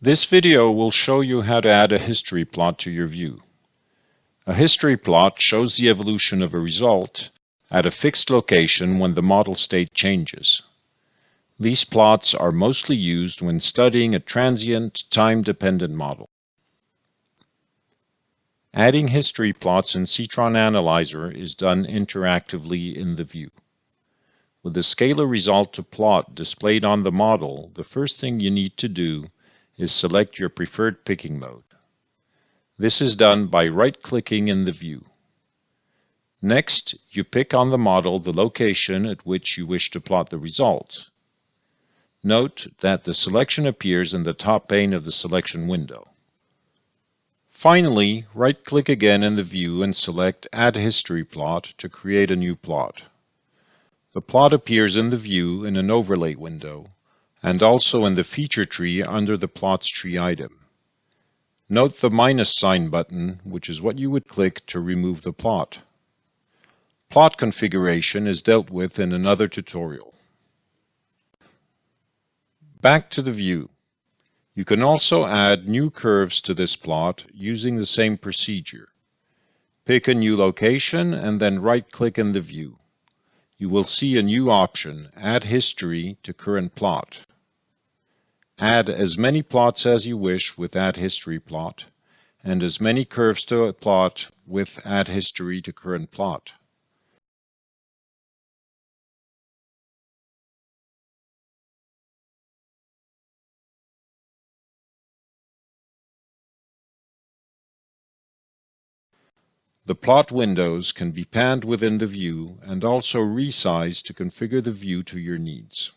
This video will show you how to add a history plot to your view. A history plot shows the evolution of a result at a fixed location when the model state changes. These plots are mostly used when studying a transient, time-dependent model. Adding history plots in Ceetron Analyzer is done interactively in the view. With the scalar result to plot displayed on the model, the first thing you need to do is select your preferred picking mode. This is done by right-clicking in the view. Next, you pick on the model the location at which you wish to plot the result. Note that the selection appears in the top pane of the selection window. Finally, right-click again in the view and select Add History Plot to create a new plot. The plot appears in the view in an overlay window, and also in the feature tree under the Plots tree item. Note the minus sign button, which is what you would click to remove the plot. Plot configuration is dealt with in another tutorial. Back to the view. You can also add new curves to this plot using the same procedure. Pick a new location and then right-click in the view. You will see a new option, Add History to Current Plot. Add as many plots as you wish with Add History Plot, and as many curves to a plot with Add History to Current Plot. The plot windows can be panned within the view and also resized to configure the view to your needs.